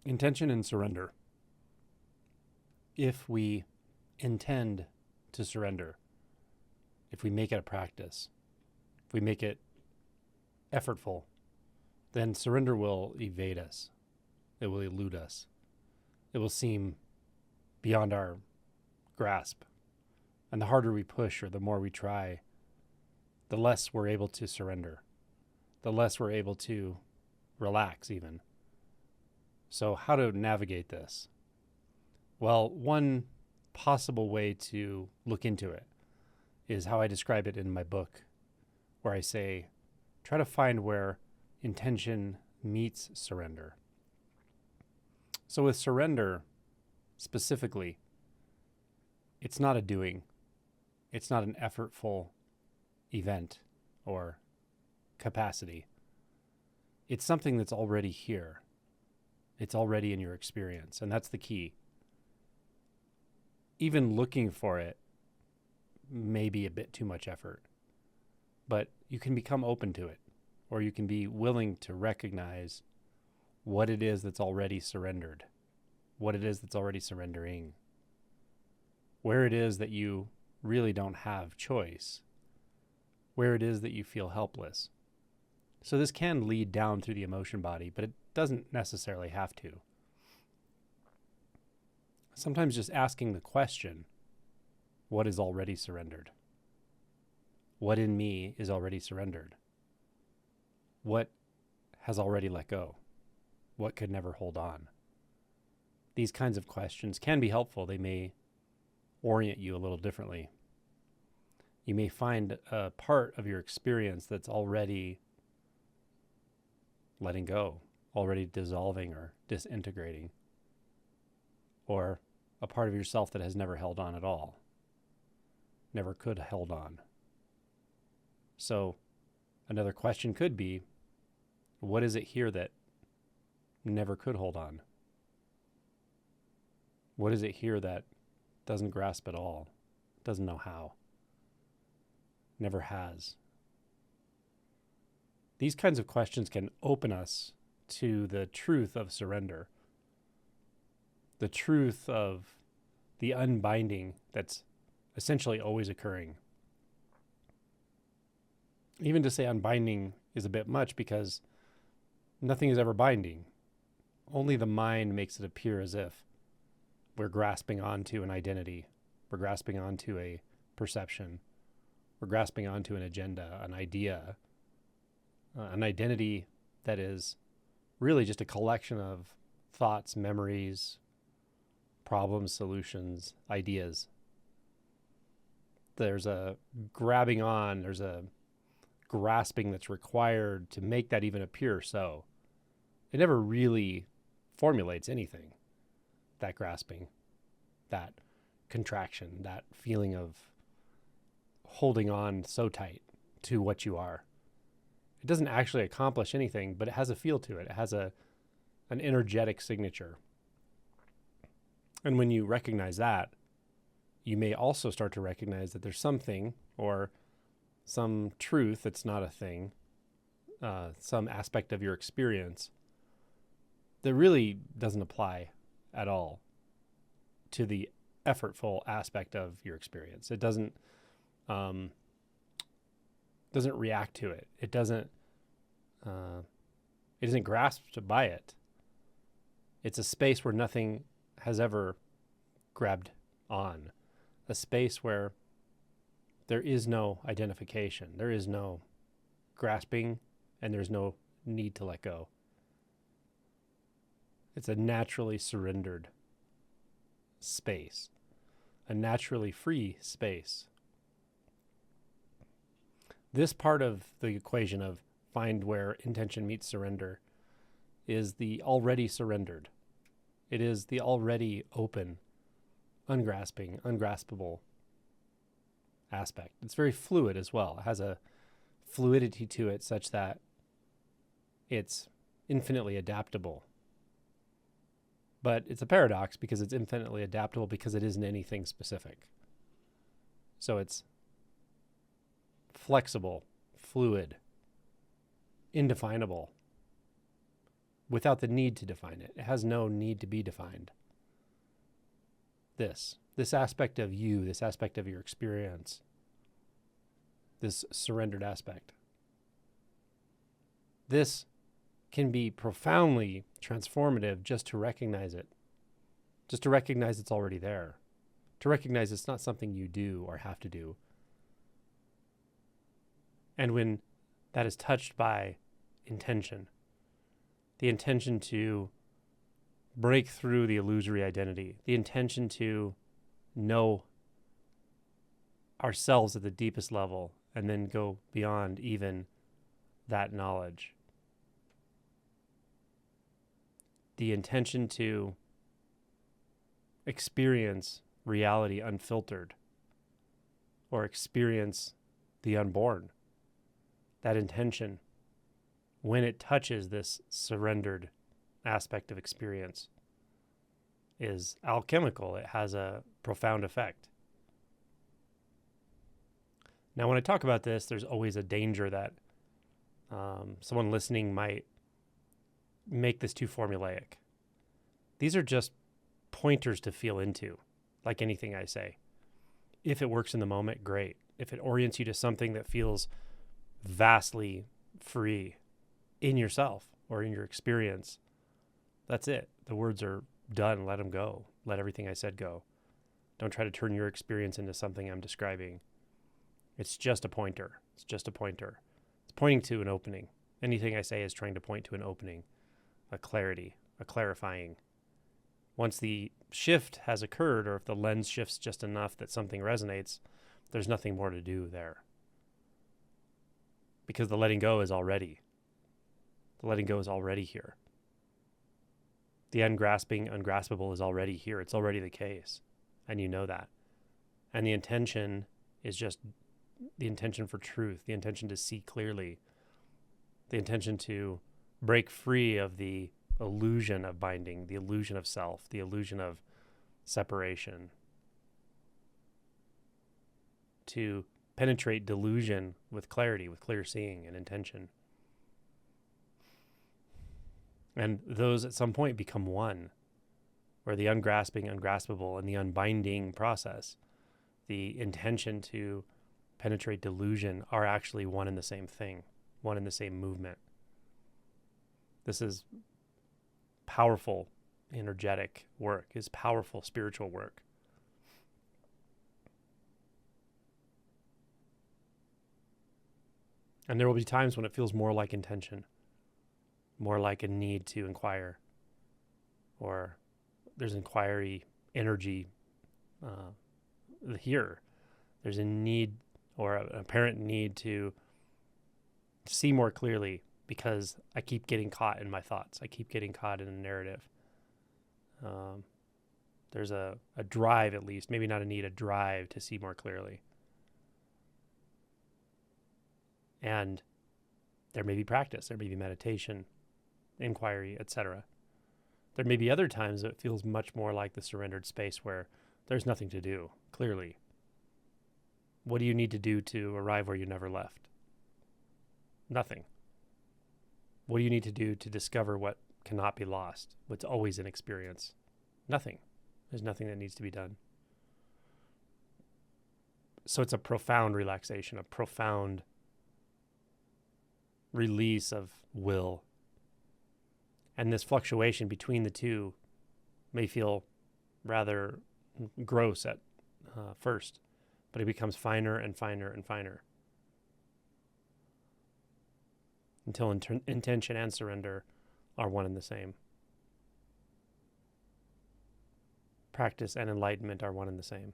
Intention and surrender. If we intend to surrender, if we make it a practice, if we make it effortful, then surrender will evade us. It will elude us. It will seem beyond our grasp. And the harder we push or the more we try, the less we're able to surrender, the less we're able to relax even. So how to navigate this? Well, one possible way to look into it is how I describe it in my book, where I say, try to find where intention meets surrender. So with surrender, specifically, it's not a doing. It's not an effortful event or capacity. It's something that's already here. It's already in your experience, and that's the key. Even looking for it may be a bit too much effort, but you can become open to it, or you can be willing to recognize what it is that's already surrendered, what it is that's already surrendering, where it is that you really don't have choice, where it is that you feel helpless. So this can lead down through the emotion body, but it doesn't necessarily have to. Sometimes just asking the question, what is already surrendered? What in me is already surrendered? What has already let go? What could never hold on? These kinds of questions can be helpful. They may orient you a little differently. You may find a part of your experience that's already letting go, already dissolving or disintegrating, or a part of yourself that has never held on at all, never could held on. So another question could be, what is it here that never could hold on? What is it here that doesn't grasp at all, doesn't know how, never has? These kinds of questions can open us to the truth of surrender, the truth of the unbinding that's essentially always occurring. Even to say unbinding is a bit much because nothing is ever binding. Only the mind makes it appear as if we're grasping onto an identity, we're grasping onto a perception, we're grasping onto an agenda, an idea, an identity that is really just a collection of thoughts, memories, problems, solutions, ideas. There's a grabbing on, there's a grasping that's required to make that even appear so. It never really formulates anything, that grasping, that contraction, that feeling of holding on so tight to what you are. It doesn't actually accomplish anything, but it has a feel to it. It has an energetic signature. And when you recognize that, you may also start to recognize that there's something or some truth that's not a thing, some aspect of your experience that really doesn't apply at all to the effortful aspect of your experience. It doesn't react to it. It isn't grasped by it. It's a space where nothing has ever grabbed on, a space where there is no identification, there is no grasping, and there's no need to let go. It's a naturally surrendered space, a naturally free space. This part of the equation of find where intention meets surrender is the already surrendered. It is the already open, ungrasping, ungraspable aspect. It's very fluid as well. It has a fluidity to it such that it's infinitely adaptable. But it's a paradox because it's infinitely adaptable because it isn't anything specific. So it's flexible, fluid, indefinable, without the need to define it. It has no need to be defined. This aspect of you, this aspect of your experience, this surrendered aspect. This can be profoundly transformative just to recognize it, just to recognize it's already there, to recognize it's not something you do or have to do. And when that is touched by intention, the intention to break through the illusory identity, the intention to know ourselves at the deepest level and then go beyond even that knowledge. The intention to experience reality unfiltered or experience the unborn. That intention, when it touches this surrendered aspect of experience, is alchemical. It has a profound effect. Now, when I talk about this, there's always a danger that someone listening might make this too formulaic. These are just pointers to feel into, like anything I say. If it works in the moment, great. If it orients you to something that feels vastly free in yourself or in your experience, that's it. The words are done. Let them go. Let everything I said go. Don't try to turn your experience into something I'm describing. It's just a pointer. It's just a pointer. It's pointing to an opening. Anything I say is trying to point to an opening, a clarity, a clarifying. Once the shift has occurred, or if the lens shifts just enough that something resonates, there's nothing more to do there. Because the letting go is already. The letting go is already here. The ungrasping, ungraspable is already here. It's already the case. And you know that. And the intention is just the intention for truth, the intention to see clearly, the intention to break free of the illusion of binding, the illusion of self, the illusion of separation, to penetrate delusion with clarity, with clear seeing and intention. And those at some point become one, where the ungrasping, ungraspable, and the unbinding process, the intention to penetrate delusion, are actually one and the same thing, one and the same movement. This is powerful, energetic work, is powerful spiritual work. And there will be times when it feels more like intention, more like a need to inquire, or there's inquiry energy here. There's a need or an apparent need to see more clearly because I keep getting caught in my thoughts. I keep getting caught in a narrative. There's a drive, at least, maybe not a need, a drive to see more clearly. And there may be practice, there may be meditation, inquiry, etc. There may be other times that it feels much more like the surrendered space where there's nothing to do, clearly. What do you need to do to arrive where you never left? Nothing. What do you need to do to discover what cannot be lost, what's always an experience? Nothing. There's nothing that needs to be done. So it's a profound relaxation, a profound release of will. And this fluctuation between the two may feel rather gross at first, but it becomes finer and finer and finer until intention and surrender are one and the same. Practice and enlightenment are one and the same.